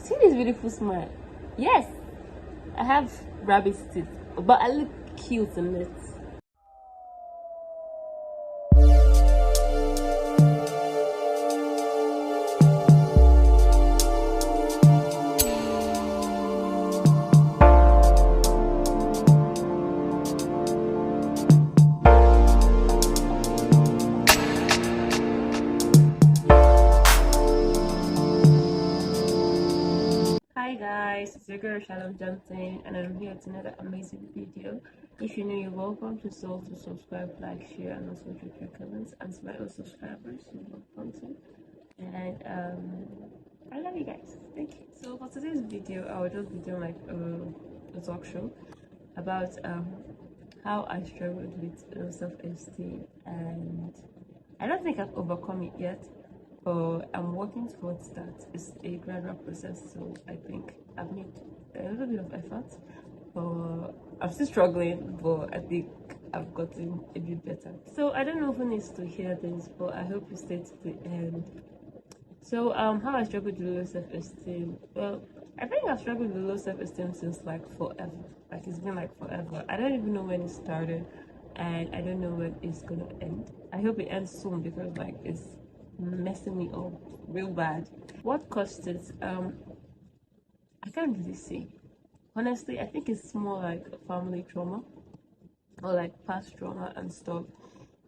See this beautiful smile. Yes, I have rabbit teeth, but I look cute in it. Hi guys, it's your girl Shalom Johnson, and I'm here with another amazing video. If you're new, you're welcome to subscribe, like, share, and also drop your comments. And to my old subscribers, you're welcome to. And I love you guys. Thank you. So for today's video, I will just be doing like a talk show about how I struggled with low self-esteem, and I don't think I've overcome it yet. I'm working towards that. It's a gradual process, so I think I've made a little bit of effort. I'm still struggling, but I think I've gotten a bit better. So I don't know who needs to hear this, but I hope you stay to the end. So how I struggled with low self-esteem. Well, I think I've struggled with low self-esteem since like forever. Like it's been like forever. I don't even know when it started, and I don't know when it's gonna end. I hope it ends soon because like it's messing me up real bad. What caused it? I can't really say. Honestly, I think it's more like family trauma or like past trauma and stuff.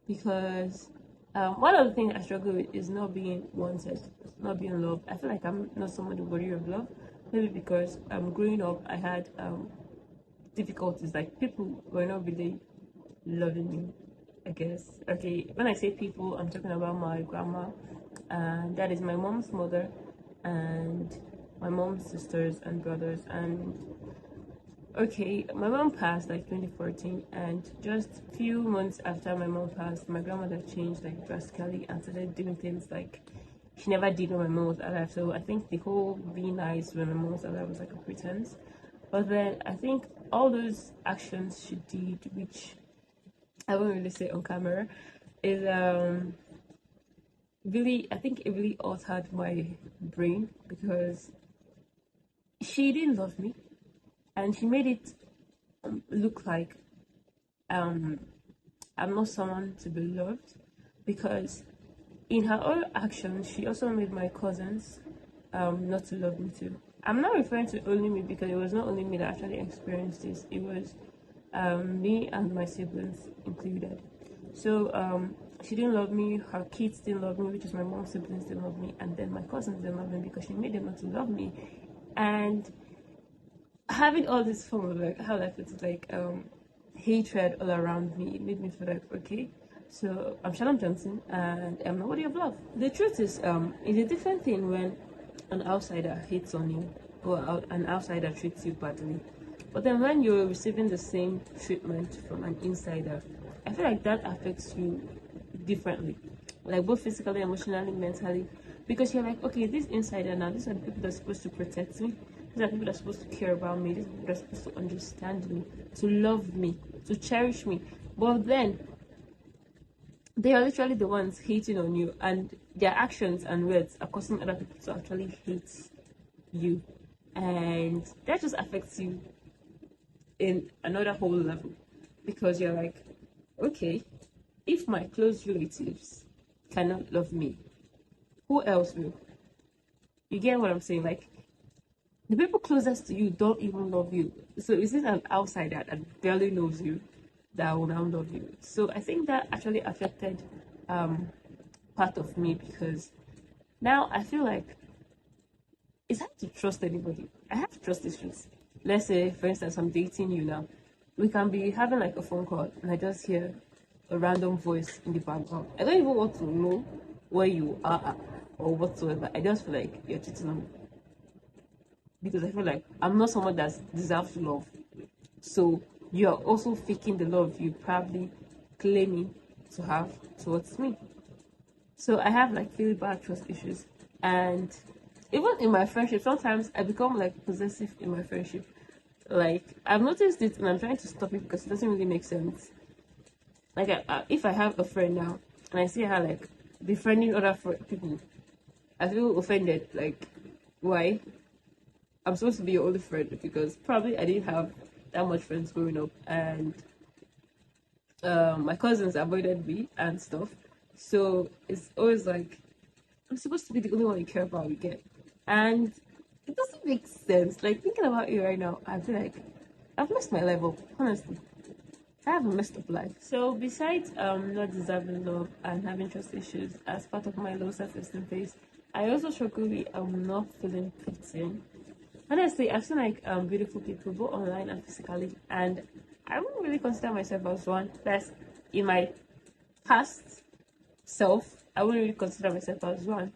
Because one of the things I struggle with is not being wanted, not being loved. I feel like I'm not somebody worthy of love. Maybe because growing up, I had difficulties. Like people were not really loving me, I guess. Okay, when I say people, I'm talking about my grandma, and that is my mom's mother, and my mom's sisters and brothers. And okay, my mom passed like 2014, and just few months after my mom passed, my grandmother changed like drastically and started doing things like she never did when my mom was alive. So I think the whole being nice when my mom was alive was like a pretense. But then I think all those actions she did, which I won't really say on camera, is really, I think it really altered my brain because she didn't love me, and she made it look like I'm not someone to be loved, because in her own actions she also made my cousins not to love me too. I'm not referring to only me because it was not only me that actually experienced this. It was me and my siblings included. So she didn't love me, her kids didn't love me, which is my mom's siblings didn't love me, and then my cousins didn't love me because she made them not to love me. And having all this form of like, how I put it, like hatred all around me, it made me feel like, okay, so I'm Shalom Johnson and I'm nobody of love. The truth is, it's a different thing when an outsider hates on you or an outsider treats you badly. But then when you're receiving the same treatment from an insider, I feel like that affects you differently, like both physically, emotionally, mentally, because you're like, okay, this insider now, these are the people that are supposed to protect me, these are the people that are supposed to care about me, these are the people that are supposed to understand me, to love me, to cherish me. But then they are literally the ones hating on you, and their actions and words are causing other people to actually hate you, and that just affects you in another whole level, because you're like, okay, if my close relatives cannot love me, who else will? You get what I'm saying? Like, the people closest to you don't even love you. So is it an outsider that barely knows you that will now love you? So I think that actually affected part of me, because now I feel like it's hard to trust anybody. I have trust issues. Let's say, for instance, I'm dating you now. We can be having like a phone call, and I just hear a random voice in the background. I don't even want to know where you are at or whatsoever. I just feel like you're cheating on me, because I feel like I'm not someone that deserves love. So you are also faking the love you probably claiming to have towards me. So I have like really bad trust issues, and even in my friendship, sometimes I become like possessive in my friendship. Like I've noticed it, and I'm trying to stop it because it doesn't really make sense. Like if I have a friend now and I see her like befriending other people, I feel offended. Like, why? I'm supposed to be your only friend, because probably I didn't have that much friends growing up, and my cousins avoided me and stuff. So it's always like I'm supposed to be the only one you care about, you get. And it doesn't make sense. Like, thinking about it right now, I feel like I've messed my life up, honestly. I have a messed up life. So besides not deserving love and having trust issues as part of my low self-esteem phase, I also struggle with not feeling pretty. Honestly, I've seen like beautiful people both online and physically, and I wouldn't really consider myself as one. That's in my past self. I wouldn't really consider myself as one.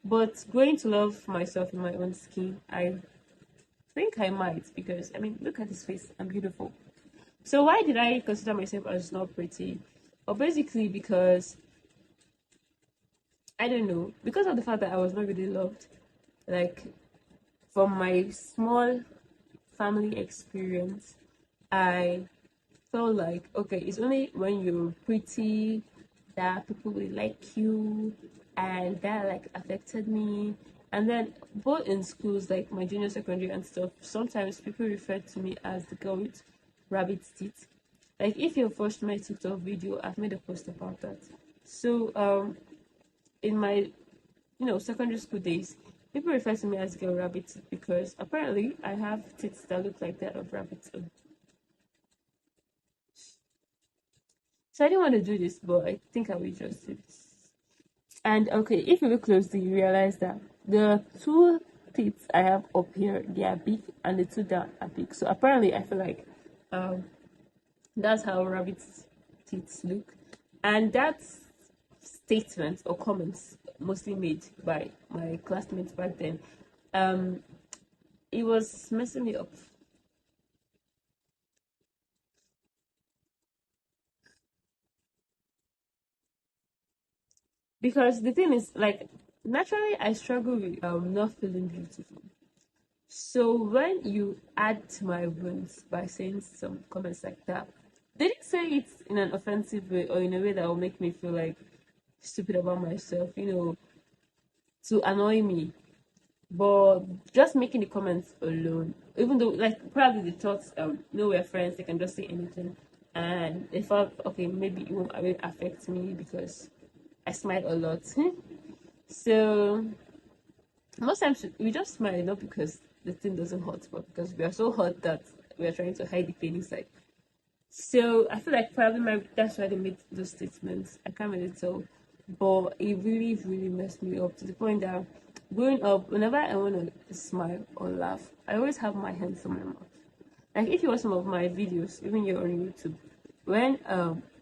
But growing to love myself in my own skin, I think I might, because I mean, look at this face, I'm beautiful. So why did I consider myself as not pretty? Well, basically because I don't know, because of the fact that I was not really loved. Like, from my small family experience, I felt like, okay, it's only when you're pretty that people will like you, and that like affected me. And then both in schools, like my junior secondary and stuff, sometimes people refer to me as the girl with rabbit teeth. Like, if you've watched my TikTok video, I've made a post about that. So in my secondary school days, people refer to me as girl rabbit teeth because apparently I have teeth that look like that of rabbits. So I didn't want to do this, but I think I will just do this. And okay, if you look closely, you realize that the two teeth I have up here, they are big, and the two down are big. So apparently, I feel like that's how rabbit's teeth look. And that's statements or comments mostly made by my classmates back then. It was messing me up. Because the thing is, like, naturally I struggle with not feeling beautiful. So when you add to my wounds by saying some comments like that, they didn't say it in an offensive way or in a way that will make me feel like stupid about myself, to annoy me. But just making the comments alone, even though like probably the thoughts, we're friends, they can just say anything, and they felt okay, maybe it won't really affect me because I smile a lot. So most times we just smile not because the thing doesn't hurt, but because we are so hot that we are trying to hide the pain inside. So I feel like probably that's why they made those statements. I can't really tell, but it really, really messed me up to the point that growing up, whenever I want to smile or laugh, I always have my hands on my mouth. Like, if you watch some of my videos, even you're on YouTube, when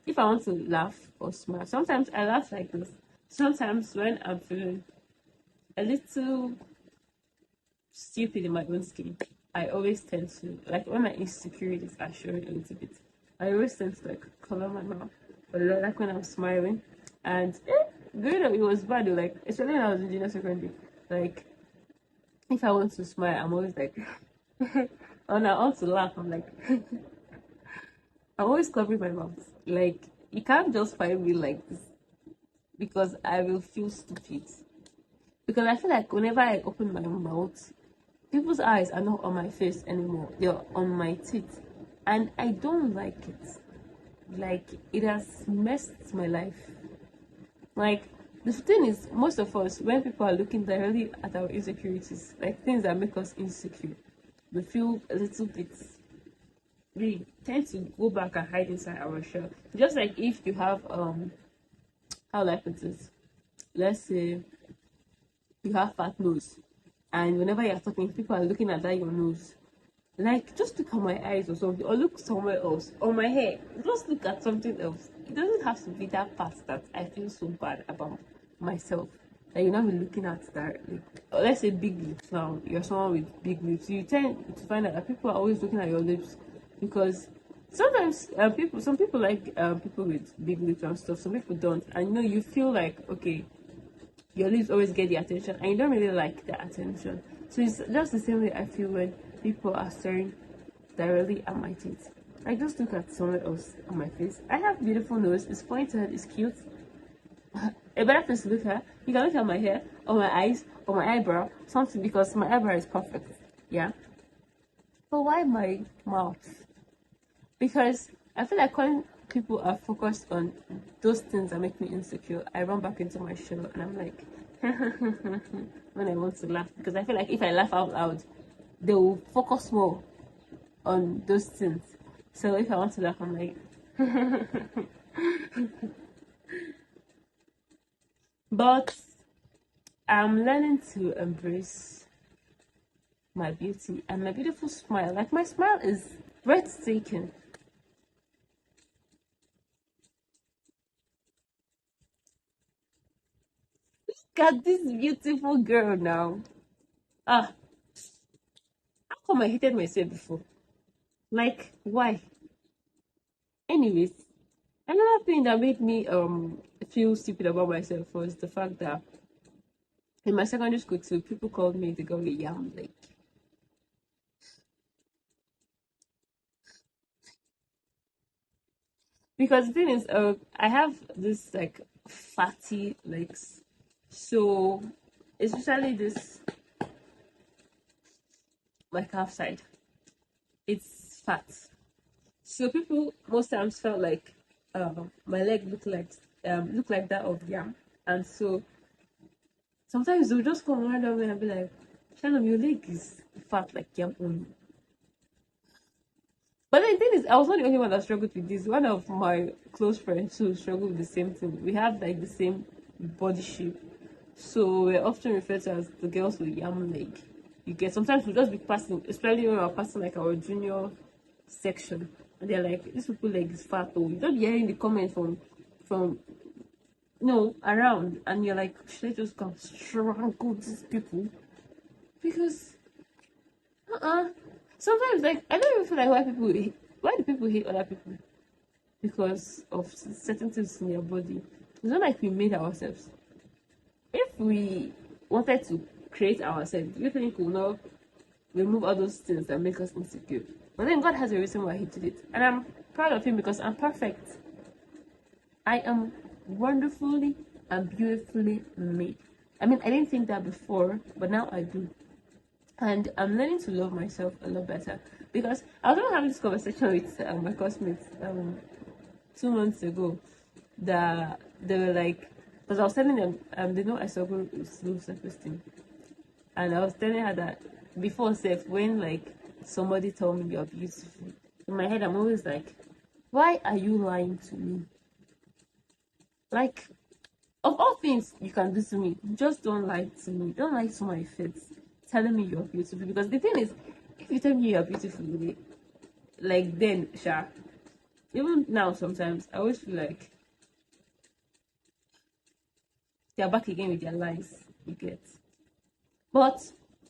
if I want to laugh or smile, sometimes I laugh like this. Sometimes when I'm feeling a little stupid in my own skin, I always tend to, like, when my insecurities are showing a little bit, I always tend to like cover my mouth. But like when I'm smiling, and growing up it was bad though, like especially when I was in junior secondary. Like, if I want to smile, I'm always like when I want to laugh, I'm like I'm always covering my mouth. Like, you can't just find me like this because I will feel stupid. Because I feel like whenever I open my mouth, people's eyes are not on my face anymore. They're on my teeth. And I don't like it. Like, it has messed my life. Like, the thing is, most of us, when people are looking directly at our insecurities, like things that make us insecure, we feel a little bit, we tend to go back and hide inside our shell. Just like if you have how life it is. Let's say you have fat nose, and whenever you're talking, people are looking at that your nose. Like, just look at my eyes or something, or look somewhere else, or my hair. Just look at something else. It doesn't have to be that part that I feel so bad about myself that you're not really looking at directly. Or let's say big lips now. You're someone with big lips. You tend to find out that people are always looking at your lips because sometimes some people like people with big lips and stuff. Some people don't, and you feel like, okay, your lips always get the attention, and you don't really like the attention. So it's just the same way I feel when people are staring directly at my teeth. I just look at somewhere else on my face. I have beautiful nose. It's pointed. It's cute. A better place to look at. You can look at my hair, or my eyes, or my eyebrow. Something, because my eyebrow is perfect. Yeah. But why my mouth? Because I feel like when people are focused on those things that make me insecure, I run back into my shell and I'm like, when I want to laugh. Because I feel like if I laugh out loud, they will focus more on those things. So if I want to laugh, I'm like, but I'm learning to embrace my beauty and my beautiful smile. Like my smile is breathtaking. Look at this beautiful girl now. Ah, how come I hated myself before? Like, why? Anyways, another thing that made me feel stupid about myself was the fact that in my secondary school too, people called me the girl with yam leg. Because the thing is, I have this like fatty legs, so especially this my calf side, it's fat. So people most times felt like my leg looked like that of yam, and so sometimes they'll just come around me and be like, "Shalom, your leg is fat like yam only." But the thing is, I was not the only one that struggled with this. One of my close friends who struggled with the same thing. We have like the same body shape, so we're often referred to as the girls with yam leg. You get sometimes we'll just be passing, especially when we're passing like our junior section, and they're like, "This people leg is fat." Or you don't be hearing the comments from no around, and you're like, "Should I just come strangle these people?" Because uh-uh. Sometimes like I don't even feel like why do people hate other people because of certain things in their body. It's not like we made ourselves. If we wanted to create ourselves, do you think we'll not remove all those things that make us insecure? But then God has a reason why He did it. And I'm proud of Him because I'm perfect. I am wonderfully and beautifully made. I mean, I didn't think that before, but now I do. And I'm learning to love myself a lot better because I was having this conversation with my classmates 2 months ago that they were like, because I was telling them, they know I struggle with low self-esteem, and I was telling her that before self, when like somebody told me you're beautiful, in my head I'm always like, why are you lying to me? Like, of all things you can do to me, just don't lie to me. Don't lie to my face telling me you're beautiful. Because the thing is, if you tell me you're beautiful, like then, sure. Even now, sometimes I always feel like they're back again with their lies. You get, but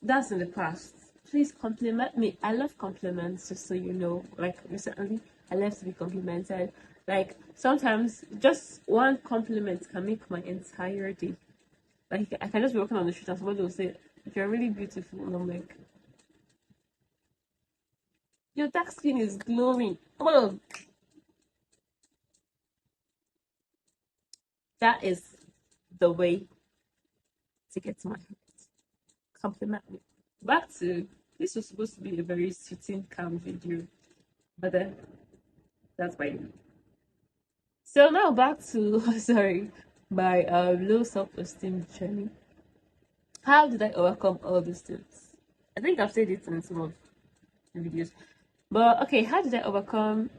that's in the past. Please compliment me. I love compliments, just so you know. Like recently, I love to be complimented. Like sometimes, just one compliment can make my entire day. Like I can just be walking on the street and somebody will say, "You're really beautiful," and I'm like, "Your dark skin is glowing." Oh, that is the way to get to my heart. Compliment me. Back to this was supposed to be a very soothing, calm video, but then that's by me. So now back to sorry, my low self-esteem journey. How did I overcome all these things? I think I've said it in some of the videos. But okay, how did I overcome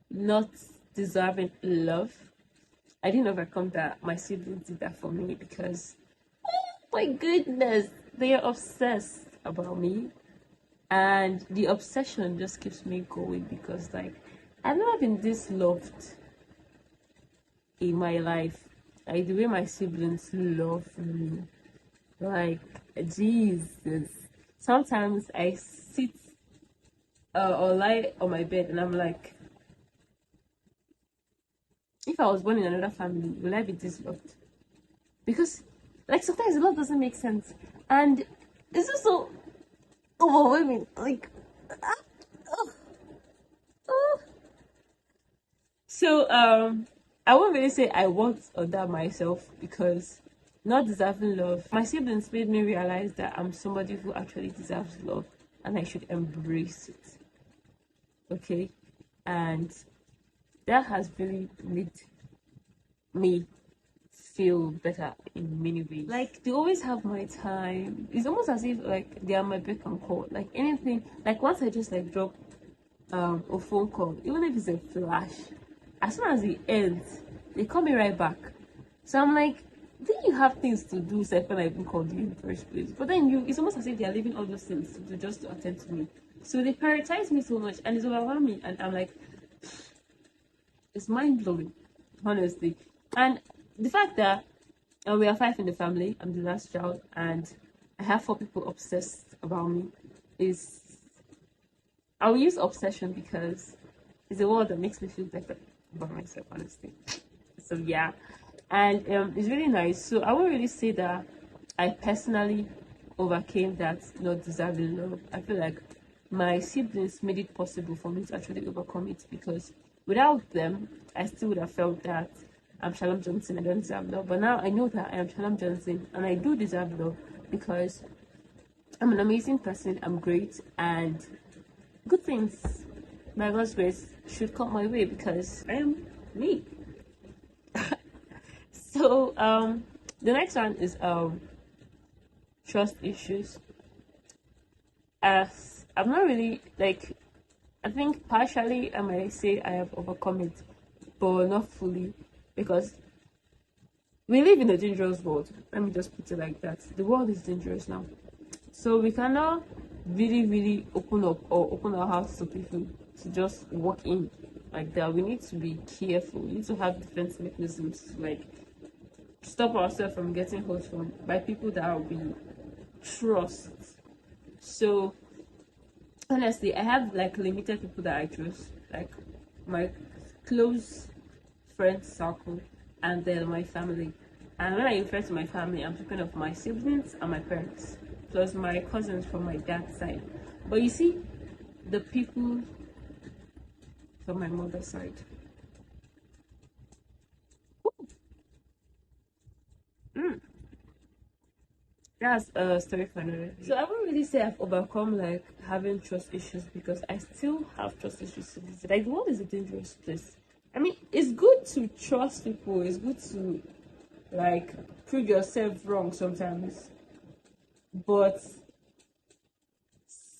not deserving love? I didn't overcome that. My siblings did that for me because, oh my goodness, they are obsessed about me. And the obsession just keeps me going because, like, I've never been this loved in my life. Like, the way my siblings love me. Like, Jesus. Sometimes I sit or lie on my bed and I'm like, if I was born in another family, will I be this loved? Because, like, sometimes love doesn't make sense. And it's just so overwhelming. Like, ah, oh, oh. So, I won't really say I worked on that myself because not deserving love. My siblings made me realize that I'm somebody who actually deserves love. and I should embrace it. Okay, and that has really made me feel better in many ways. Like, they always have my time. It's almost as if like they are my beck and call. Like anything, like once I just like drop a phone call, even if it's a flash, as soon as it ends, they call me right back. So I'm like, then you have things to do, so when I even called you in the first place. But then it's almost as if they are leaving all those things to do just to attend to me. So they prioritize me so much, and it's overwhelming. And I'm like, it's mind blowing, honestly. And the fact that we are 5 in the family, I'm the last child, and I have 4 people obsessed about me is, I'll use obsession because it's a word that makes me feel better about myself, honestly. So yeah, and it's really nice. So I won't really say that I personally overcame that not deserving love. I feel like my siblings made it possible for me to actually overcome it, because without them, I still would have felt that I'm Shalom Johnson, I don't deserve love. But now I know that I am Shalom Johnson and I do deserve love, because I'm an amazing person, I'm great, and good things, by God's grace, should come my way because I am me. So the next one is trust issues. As I'm not really like, I think partially I might say I have overcome it, but not fully, because we live in a dangerous world. Let me just put it like that. The world is dangerous now. So we cannot really open up or open our hearts to people to just walk in like that. We need to be careful. We need to have defense mechanisms to like stop ourselves from getting hurt from by people that we trust. So honestly, I have like limited people that I trust, like my close friend circle, and then my family. And when I refer to my family, I'm talking of my siblings and my parents, plus my cousins from my dad's side. But you see, the people from my mother's side, that's a story for another day. So I won't really say I've overcome like having trust issues, because I still have trust issues to this day. Like, the world is a dangerous place. I mean, it's good to trust people. It's good to like prove yourself wrong sometimes, but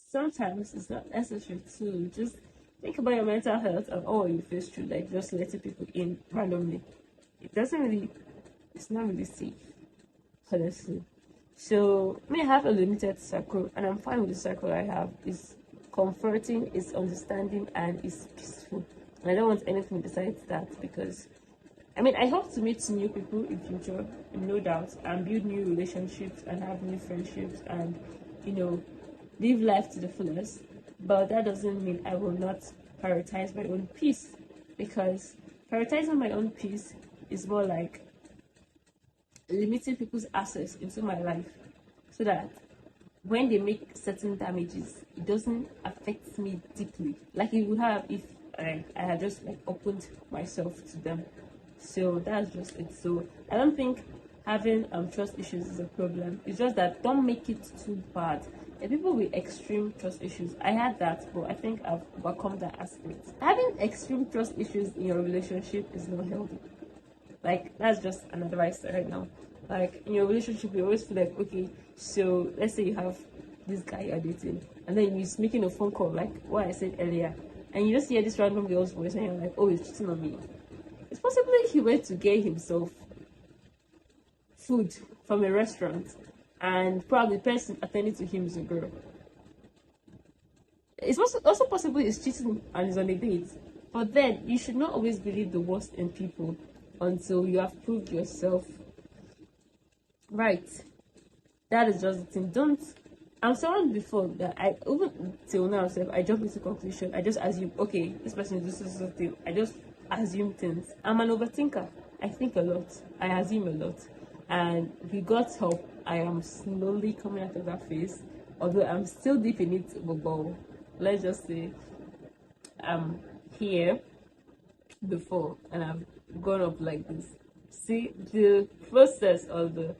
sometimes it's not necessary to just think about your mental health and all you face through, like just letting people in randomly. It doesn't really, it's not really safe, honestly. So I have a limited circle, and I'm fine with the circle I have. It's comforting, it's understanding, and it's peaceful. And I don't want anything besides that, because I hope to meet new people in future, no doubt, and build new relationships and have new friendships and, live life to the fullest. But that doesn't mean I will not prioritize my own peace, because prioritizing my own peace is more like limiting people's access into my life, so that when they make certain damages, it doesn't affect me deeply like it would have if I had just like opened myself to them. So that's just it. So I don't think having trust issues is a problem. It's just that don't make it too bad. And people with extreme trust issues, I had that, but I think I've overcome that aspect. Having extreme trust issues in your relationship is not healthy. Like, that's just an advice right now. Like, in your relationship, you always feel like, okay, so let's say you have this guy you're dating, and then he's making a phone call, like what I said earlier, and you just hear this random girl's voice, and you're like, oh, he's cheating on me. It's possibly he went to get himself food from a restaurant, and probably the person attending to him is a girl. It's also possible he's cheating and he's on a date. But then you should not always believe the worst in people until you have proved yourself right. That is just the thing. Don't. I'm someone before that I even till now I jump into conclusion. I just assume, okay, this person is doing something. I just assume things. I'm an overthinker. I think a lot. I assume a lot. And with God's help, I am slowly coming out of that phase. Although I'm still deep in it, but let's just say I'm here before and I've gone up like this. See, the process or the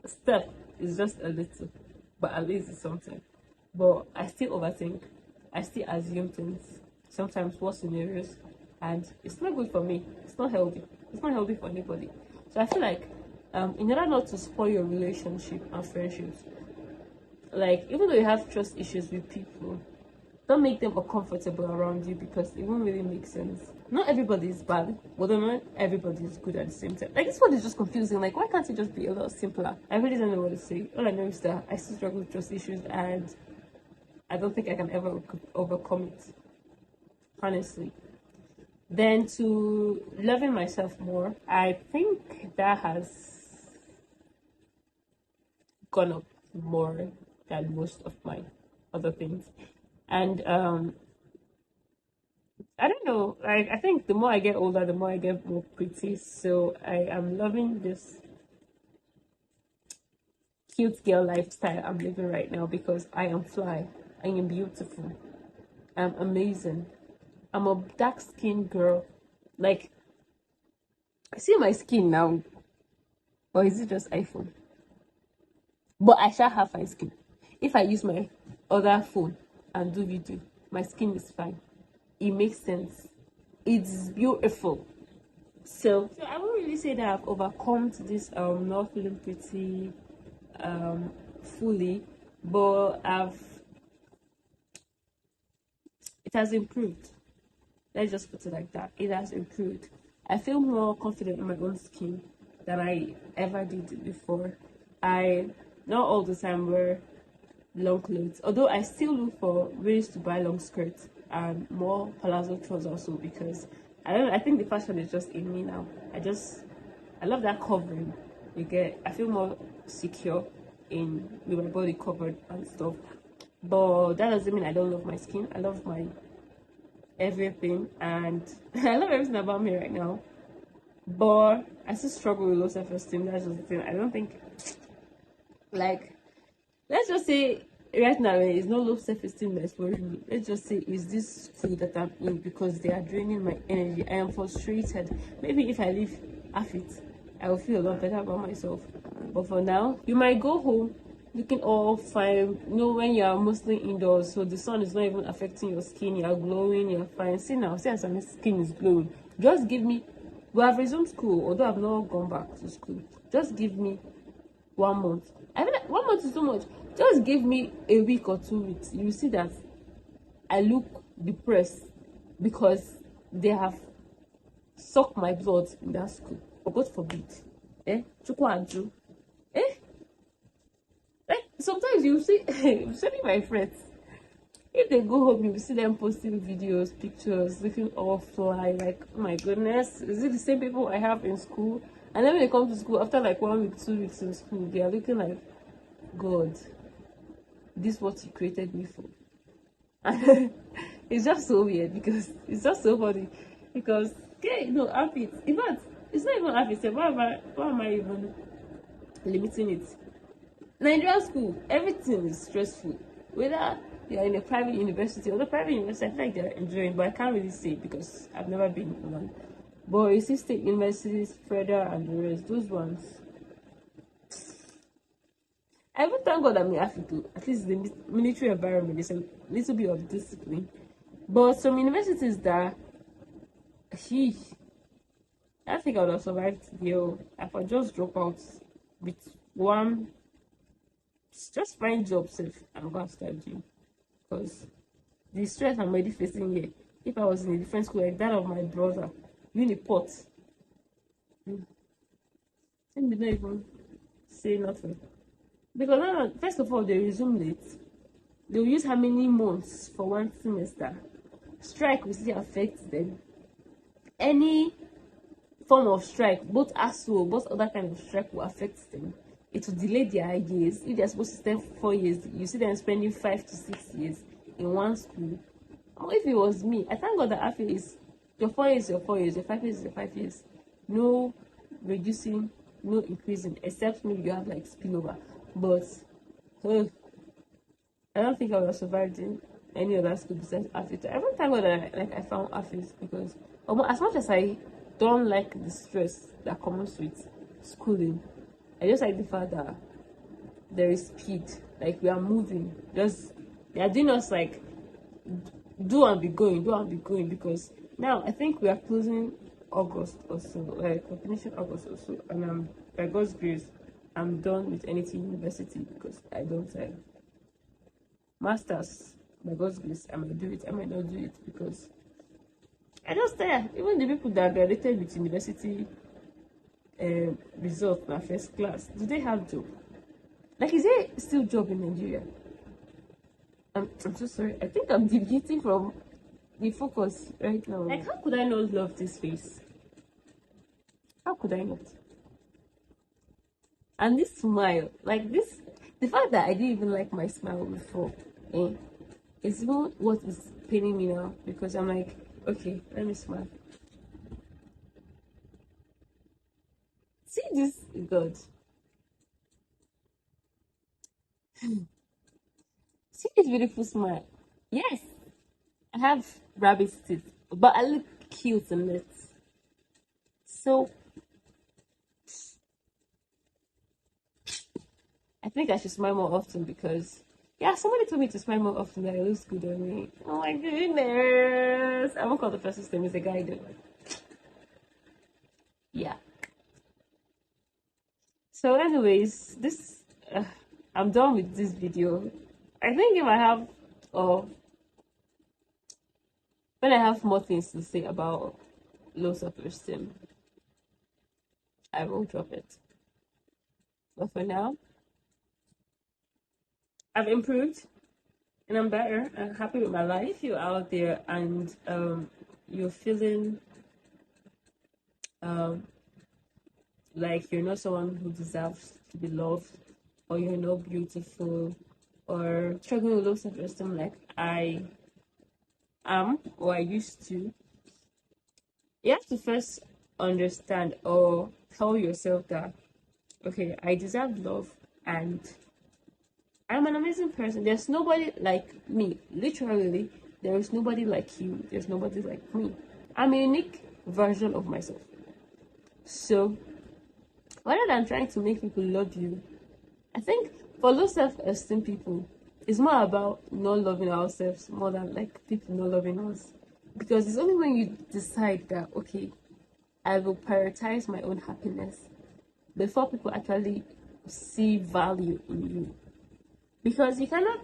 step is just a little, but at least it's something. but I still overthink. I still assume things, sometimes worst scenarios, and it's not good for me. It's not healthy. It's not healthy for anybody. So I feel like, in order not to spoil your relationship and friendships, like even though you have trust issues with people, don't make them uncomfortable around you, because it won't really make sense. Not everybody is bad, but not everybody is good at the same time. Like, this one is just confusing. Like, why can't it just be a lot simpler? I really don't know what to say. All I know is that I still struggle with trust issues, and I don't think I can ever overcome it, honestly. Then to loving myself more, I think that has gone up more than most of my other things. And I don't know, like I think the more I get older, the more I get more pretty. So I am loving this cute girl lifestyle I'm living right now, because I am fly, I am beautiful, I'm amazing. I'm a dark skinned girl. Like, see my skin now, or is it just iPhone? But I shall have fine skin. If I use my other phone and do video, my skin is fine. It makes sense. It's beautiful. So I won't really say that I've overcome to this not feeling pretty fully, but it has improved. Let's just put it like that. It has improved. I feel more confident in my own skin than I ever did before. I not all the time wear long clothes, although I still look for ways to buy long skirts and more palazzo trousers also, because I don't know, I think the fashion is just in me now. I love that covering. I feel more secure in with my body covered and stuff. But that doesn't mean I don't love my skin. I love my everything, and I love everything about me right now. But I still struggle with low self-esteem. That's just the thing. I don't think, like, let's just say right now it's not low self-esteem that's worrying me. Let's just say is this school that I'm in, because they are draining my energy. I am frustrated. Maybe if I leave half it, I will feel a lot better about myself. But for now, you might go home looking all fine, when you are mostly indoors, so the sun is not even affecting your skin, you are glowing, you're fine. See now, see as my skin is glowing. Just give me, we have resumed school, although I've not gone back to school. Just give me 1 month. I mean, 1 month is too much. Just give me a week or 2 weeks. You will see that I look depressed, because they have sucked my blood in that school. But God forbid. Chukwu. Sometimes you see, especially my friends, if they go home, you see them posting videos, pictures, looking all fly. Like, oh my goodness, is it the same people I have in school? And then when they come to school, after like 1 week, 2 weeks in school, they are looking like, God, this is what you created me for. And it's just so weird, because it's just so funny. Because, outfits. In fact, it's not even outfits. Why am I even limiting it? Nigerian school, everything is stressful. Whether you're in a private university or the private university, I feel like they're enjoying, but I can't really say because I've never been in one. But you see state universities, Freda and the rest, those ones. I even thank God I'm in Africa. At least the military environment is a little bit of discipline. But some universities that, I think I would have survived here if I just drop out with one. Just find job safe and go and start doing, because the stress I'm already facing here, if I was in a different school like that of my brother, Uniport, let me not even say nothing, because first of all they resume late. They'll use how many months for one semester. Strike will still affect them. Any form of strike, both ASO, both other kind of strike, will affect them. It will delay their ideas. If they're supposed to spend 4 years, you see them spending 5 to 6 years in one school. Or if it was me, I thank God that I feel is your 4 years, your 4 years, your 5 years, your 5 years. No reducing, no increasing, except maybe you have like spillover. But I don't think I would have survived in any other school besides Africa. I don't thank God that I found Africa, because as much as I don't like the stress that comes with schooling, I just like the fact that there is speed, like we are moving. Just They are doing us like do and be going, because now I think we are closing August or so, like finishing August or so, and by God's grace, I'm done with anything university because I don't masters. By God's grace, I might do it, I might not do it because I just tired. Even the people that graduated with university result na first class, do they have job? Like, is there still job in Nigeria? I'm so sorry. I think I'm deviating from the focus right now. Like, how could I not love this face? How could I not? And this smile, like this, the fact that I didn't even like my smile before, is not what is paining me now, because I'm like, okay, let me smile. See this, God. See this beautiful smile. Yes, I have rabbit teeth, but I look cute in it. So I think I should smile more often because, yeah, somebody told me to smile more often, that it looks good on me. Oh my goodness. I won't call the person's name, it's a guy though. Yeah. So anyways, this, I'm done with this video. I think if I have, when I have more things to say about low self-esteem, I will drop it. But for now, I've improved and I'm better. I'm happy with my life. If you're out there and you're feeling like you're not someone who deserves to be loved, or you're not beautiful, or struggling with low self-esteem like I am or I used to, you have to first understand or tell yourself that, okay, I deserve love and I'm an amazing person. There's nobody like me. Literally, there is nobody like you. There's nobody like me. I'm a unique version of myself. So, rather than trying to make people love you, I think for low self-esteem people, it's more about not loving ourselves more than like people not loving us. Because it's only when you decide that, okay, I will prioritize my own happiness before people actually see value in you. Because you cannot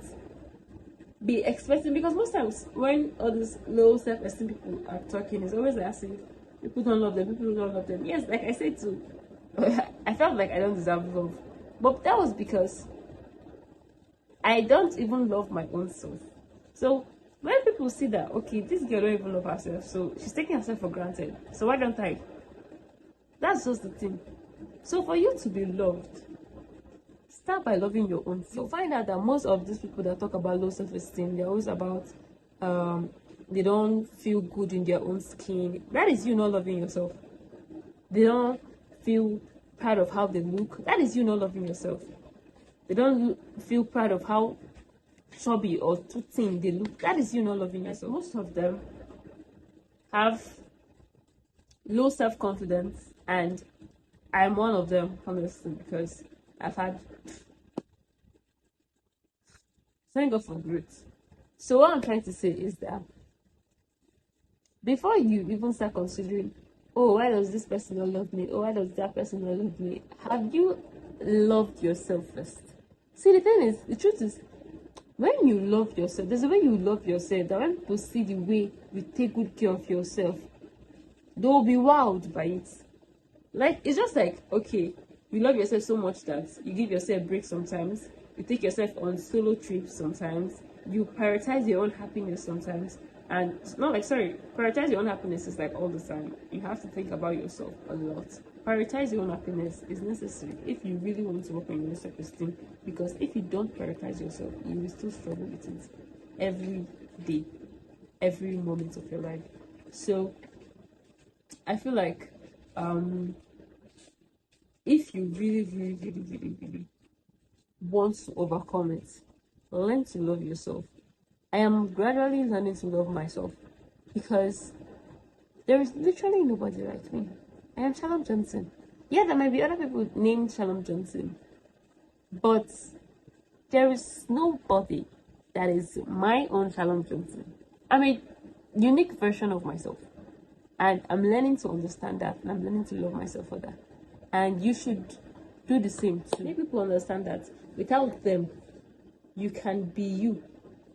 be expecting, because most times when all these low self-esteem people are talking, it's always like saying, people don't love them, people don't love them. Yes, like I said too, I felt like I don't deserve love. But that was because I don't even love my own self. So when people see that, okay, this girl don't even love herself, so she's taking herself for granted, so why don't I? That's just the thing. So for you to be loved, start by loving your own self. You'll find out that most of these people that talk about low self-esteem, they're always about they don't feel good in their own skin. That is you not loving yourself. They don't feel proud of how they look. That is you not loving yourself. They don't feel proud of how chubby or too thin they look. That is you not loving yourself. Most of them have low self-confidence, and I'm one of them, honestly, because I've had, thank God for growth. So what I'm trying to say is that before you even start considering, oh, why does this person not love me? Oh, why does that person not love me? Have you loved yourself first? See, the thing is, the truth is, when you love yourself, there's a way you love yourself that when people see the way you take good care of yourself, they'll be wowed by it. Like, it's just like, okay, you love yourself so much that you give yourself breaks sometimes, you take yourself on solo trips sometimes, you prioritize your own happiness sometimes, and not like, sorry, prioritize your own happiness is like all the time. You have to think about yourself a lot. Prioritize your own happiness is necessary if you really want to work on your self-esteem, because if you don't prioritize yourself, you will still struggle with it every day, every moment of your life. So I feel like if you really want to overcome it, learn to love yourself. I am gradually learning to love myself because there is literally nobody like me. I am Shalom Johnson. Yeah, there might be other people named Shalom Johnson, but there is nobody That is my own Shalom Johnson. I'm a unique version of myself. And I'm learning to understand that, and I'm learning to love myself for that. And you should do the same too. Make people understand that without them, you can be you,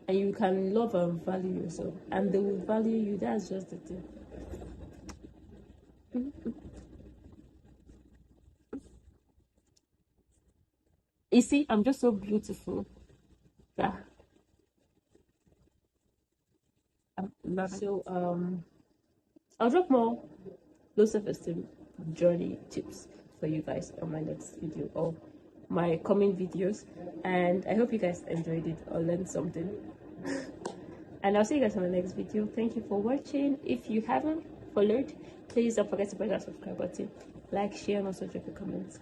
and you can love and value yourself, and they will value you. That's just the thing. You see, I'm just so beautiful. Yeah. So I'll drop more low self-esteem journey tips for you guys on my next video or my coming videos, and I hope you guys enjoyed it or learned something. And I'll see you guys on the next video. Thank you for watching. If you haven't followed, please don't forget to press that subscribe button, like, share, and also drop a comment.